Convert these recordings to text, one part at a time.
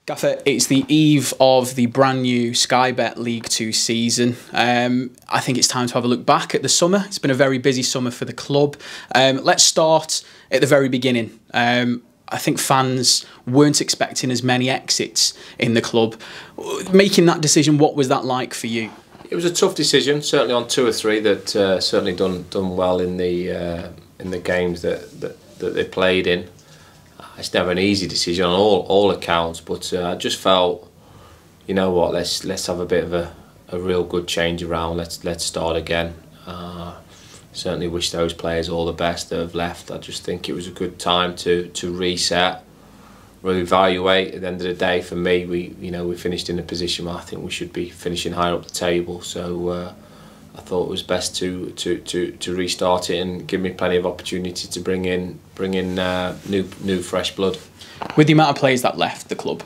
Gaffer, it's the eve of the brand new Sky Bet League 2 season. I think it's time to have a look back at the summer. It's been a very busy summer for the club. Let's start at the very beginning. I think fans weren't expecting as many exits in the club. Making that decision, what was that like for you? It was a tough decision, certainly on two or three that certainly done well in the games that they played in. It's never an easy decision on all accounts, but I just felt, you know what, let's have a bit of a real good change around. Let's start again. Certainly wish those players all the best that have left. I just think it was a good time to reset, reevaluate. At the end of the day, for me, we finished in a position where I think we should be finishing higher up the table. So I thought it was best to restart it and give me plenty of opportunity to bring in new fresh blood. With the amount of players that left the club,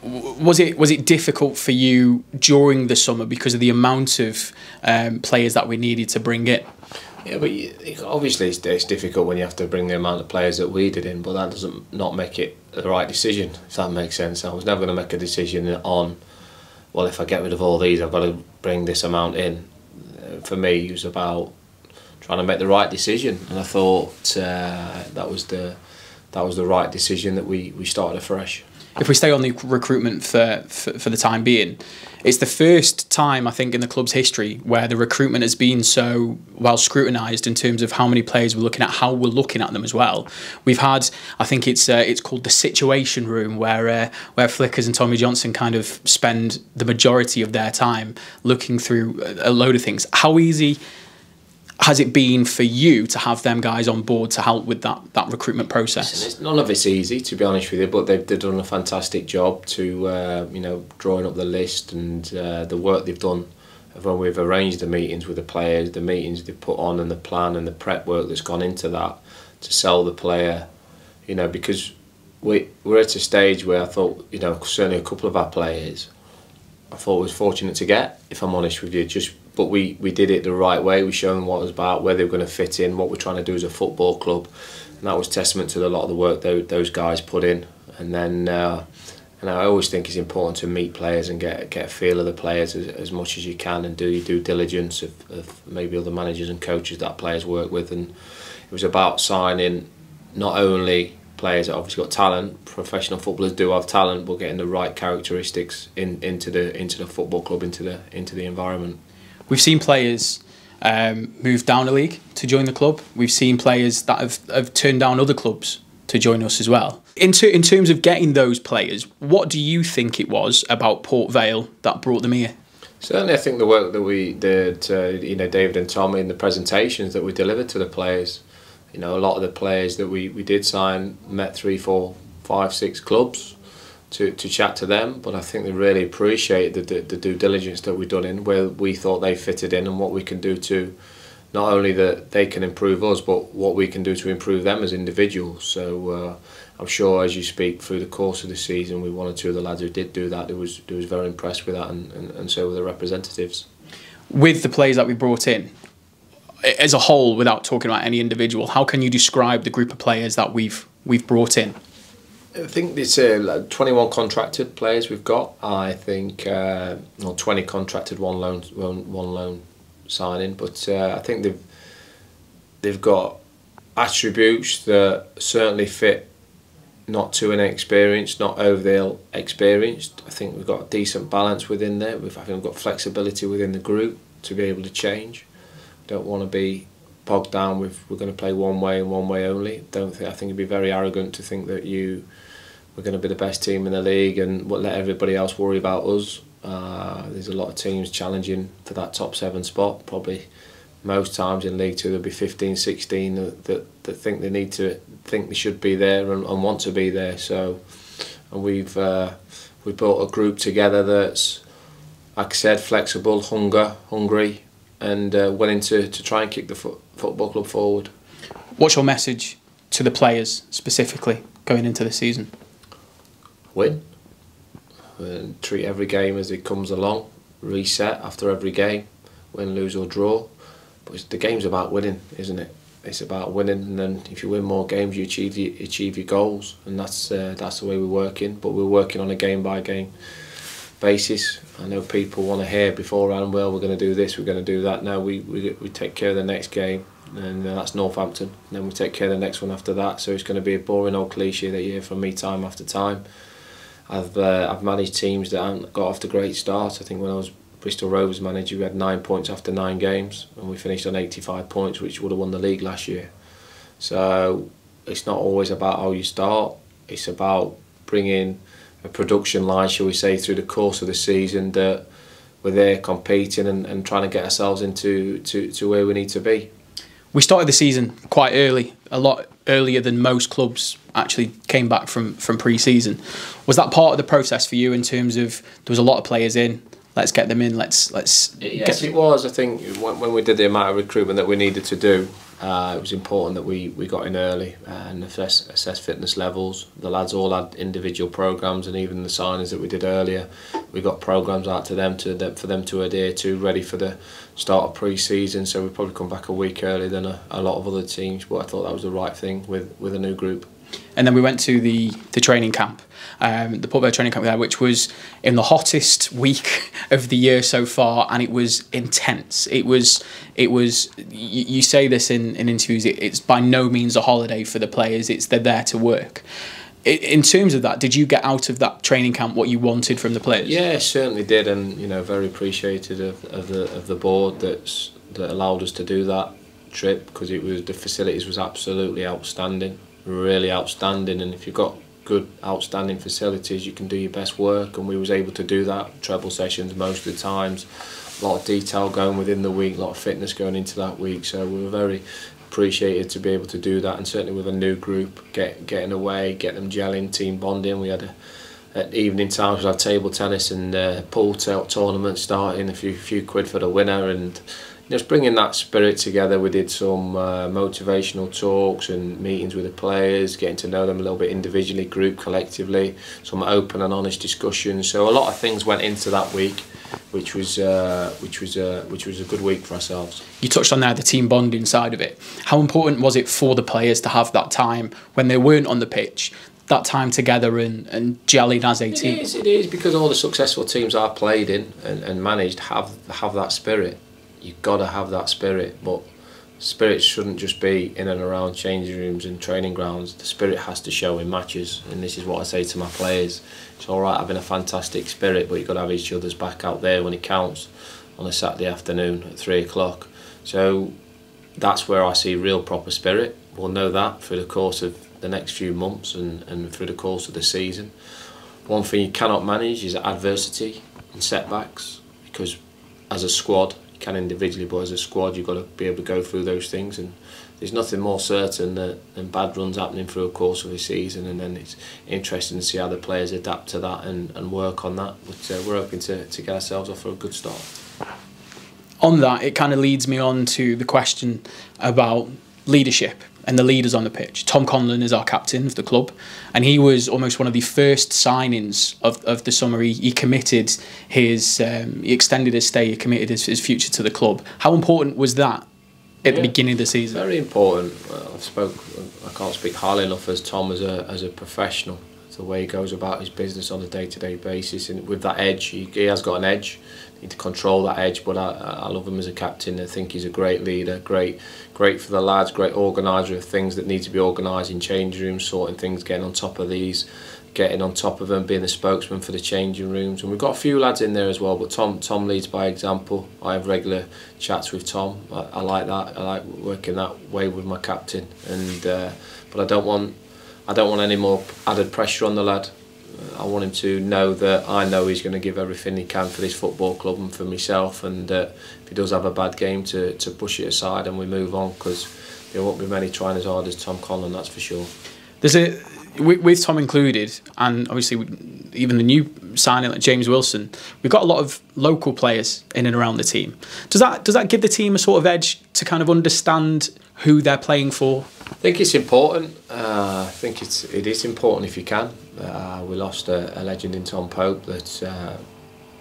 was it difficult for you during the summer because of the amount of players that we needed to bring in? Yeah, but obviously it's difficult when you have to bring the amount of players that we did in, but that doesn't not make it the right decision, if that makes sense. I was never going to make a decision on, well, if I get rid of all these, I've got to bring this amount in. For me, it was about trying to make the right decision, and I thought that was the right decision, that we started afresh. If we stay on the recruitment for the time being, it's the first time, I think, in the club's history where the recruitment has been so well scrutinised in terms of how many players we're looking at, how we're looking at them as well. We've had, I think it's called the Situation Room, where Flickers and Tommy Johnson kind of spend the majority of their time looking through a load of things. How easy has it been for you to have them guys on board to help with that recruitment process? None of it's easy, to be honest with you, but they've done a fantastic job to drawing up the list, and the work they've done when we've arranged the meetings with the players, the meetings they've put on, and the plan and the prep work that's gone into that to sell the player. Because we're at a stage where I thought, certainly a couple of our players, I thought was fortunate to get, if I'm honest with you. But we did it the right way. We showed them what it was about, where they were going to fit in, what we're trying to do as a football club, and that was testament to a lot of the work those guys put in. And then, and I always think it's important to meet players and get a feel of the players as much as you can, and do your due diligence of maybe other managers and coaches that players work with. And it was about signing not only players that obviously got talent. Professional footballers do have talent, but getting the right characteristics into the football club, into the environment. We've seen players move down a league to join the club. We've seen players that have turned down other clubs to join us as well. In terms of getting those players, what do you think it was about Port Vale that brought them here? Certainly, I think the work that we did, David and Tommy, and the presentations that we delivered to the players. A lot of the players that we did sign met 3, 4, 5, 6 clubs to chat to them, but I think they really appreciate the due diligence that we've done in where we thought they fitted in, and what we can do to not only that they can improve us, but what we can do to improve them as individuals. So I'm sure as you speak through the course of the season with 1 or 2 of the lads who did do that, they was very impressed with that, and so were the representatives. With the players that we brought in, as a whole, without talking about any individual, how can you describe the group of players that we've brought in? I think it's 21 contracted players we've got. I think 20 contracted, one loan signing. But I think they've got attributes that certainly fit, not too inexperienced, not over the hill experienced. I think we've got a decent balance within there. I think we've got flexibility within the group to be able to change. We don't want to be bogged down with we're going to play one way and one way only. I think it'd be very arrogant to think that we're going to be the best team in the league and let everybody else worry about us. There's a lot of teams challenging for that top 7 spot. Probably most times in League 2 there'll be 15, 16 that think they should be there and want to be there. So, and we've built a group together that's, like I said, flexible, hungry, and willing to try and kick the football club forward. What's your message to the players specifically going into the season? Win. Treat every game as it comes along. Reset after every game, win, lose or draw. But the game's about winning, isn't it? it's about winning, and then if you win more games, you achieve your goals, and that's the way we're working. But we're working on a game by game basis. I know people want to hear beforehand, well, we're going to do this, we're going to do that. No, we take care of the next game, and that's Northampton. And then we take care of the next one after that. So it's going to be a boring old cliche that you hear from me time after time. I've managed teams that haven't got off to great starts. I think when I was Bristol Rovers manager, we had 9 points after 9 games, and we finished on 85 points, which would have won the league last year. So it's not always about how you start. It's about bringing a production line, shall we say, through the course of the season, that we're there competing and trying to get ourselves into where we need to be. We started the season quite early, a lot earlier than most clubs actually came back from pre-season. Was that part of the process for you in terms of there was a lot of players in? Let's get them in. Let's. Yes, it was. I think when we did the amount of recruitment that we needed to do, it was important that we got in early and assess fitness levels. The lads all had individual programs, and even the signings that we did earlier, we got programs out to them for them to adhere to, ready for the start of pre-season. So we probably come back a week earlier than a lot of other teams, but I thought that was the right thing with a new group. And then we went to the training camp, the Port Vale training camp there, which was in the hottest week of the year so far, and it was intense. It was. You say this in interviews. It's by no means a holiday for the players. They're there to work. In terms of that, did you get out of that training camp what you wanted from the players? Yeah, certainly did, and very appreciated of the board that allowed us to do that trip, because the facilities was absolutely outstanding. Really outstanding, and if you've got good outstanding facilities, you can do your best work, and we was able to do that. Treble sessions most of the times, a lot of detail going within the week, a lot of fitness going into that week, so we were very appreciated to be able to do that. And certainly with a new group, getting away, get them gelling, team bonding. We had at evening times we had table tennis and pool tournament starting, a few quid for the winner, and just bringing that spirit together. We did some motivational talks and meetings with the players, getting to know them a little bit individually, group, collectively, some open and honest discussions. So a lot of things went into that week, which was a good week for ourselves. You touched on there the team bonding side of it. How important was it for the players to have that time when they weren't on the pitch, that time together and gelling as a team? It is, because all the successful teams I've played in and managed have that spirit. You've got to have that spirit, but spirit shouldn't just be in and around changing rooms and training grounds. The spirit has to show in matches, and this is what I say to my players. It's all right having a fantastic spirit, but you've got to have each other's back out there when it counts on a Saturday afternoon at 3 o'clock. So that's where I see real proper spirit. We'll know that through the course of the next few months and through the course of the season. One thing you cannot manage is adversity and setbacks, because as a squad, can individually, but as a squad you've got to be able to go through those things, and there's nothing more certain than bad runs happening through a course of a season, and then it's interesting to see how the players adapt to that and work on that. But we're hoping to get ourselves off for a good start. On that, it kind of leads me on to the question about leadership and the leaders on the pitch. Tom Conlon is our captain of the club, and he was almost one of the first signings of the summer. He committed he extended his stay, he committed his future to the club. How important was that at the beginning of the season? Very important. I can't speak highly enough as Tom as a professional. It's the way he goes about his business on a day-to-day basis, and with that edge, he has got an edge. You need to control that edge, but I love him as a captain. I think he's a great leader, great for the lads, great organiser of things that need to be organised in changing rooms, sorting things, getting on top of these, getting on top of them, being the spokesman for the changing rooms. And we've got a few lads in there as well, but Tom leads by example. I have regular chats with Tom. I like that. I like working that way with my captain. And but I don't want any more added pressure on the lad. I want him to know that I know he's going to give everything he can for this football club and for myself, and if he does have a bad game, to push it aside and we move on, because there won't be many trying as hard as Tom Conlon, that's for sure. With Tom included, and obviously even the new signing like James Wilson, we've got a lot of local players in and around the team. Does that give the team a sort of edge to kind of understand who they're playing for? I think it's important. I think it is important if you can. We lost a legend in Tom Pope that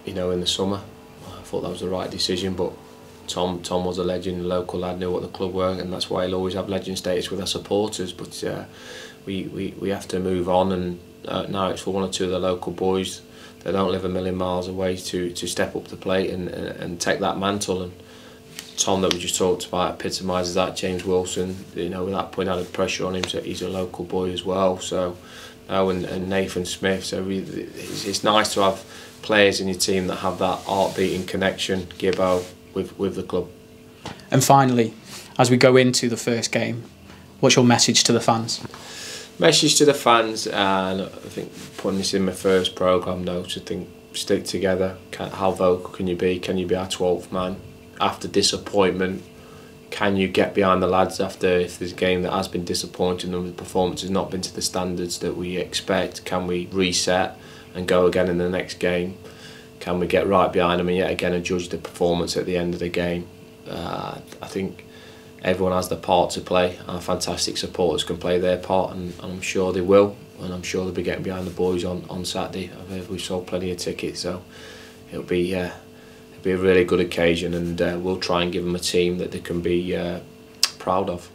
in the summer. I thought that was the right decision, but Tom was a legend, a local lad, knew what the club were, and that's why he'll always have legend status with our supporters. But we have to move on, and now it's for one or two of the local boys that don't live a million miles away to step up to the plate and take that mantle. And Tom, that we just talked about, epitomises that. James Wilson, without putting added pressure on him, so he's a local boy as well. So and Nathan Smith. So it's nice to have players in your team that have that heart-beating connection, Gibbo, with the club. And finally, as we go into the first game, what's your message to the fans? Message to the fans, and I think putting this in my first programme notes, I think stick together. How vocal can you be? Can you be our 12th man? After disappointment, can you get behind the lads after, if there's a game that has been disappointing and the performance has not been to the standards that we expect? Can we reset and go again in the next game? Can we get right behind them and yet again judge the performance at the end of the game? I think everyone has their part to play. Our fantastic supporters can play their part, and I'm sure they will, and I'm sure they'll be getting behind the boys on Saturday. I've heard we've sold plenty of tickets, so it'll be a really good occasion, and we'll try and give them a team that they can be proud of.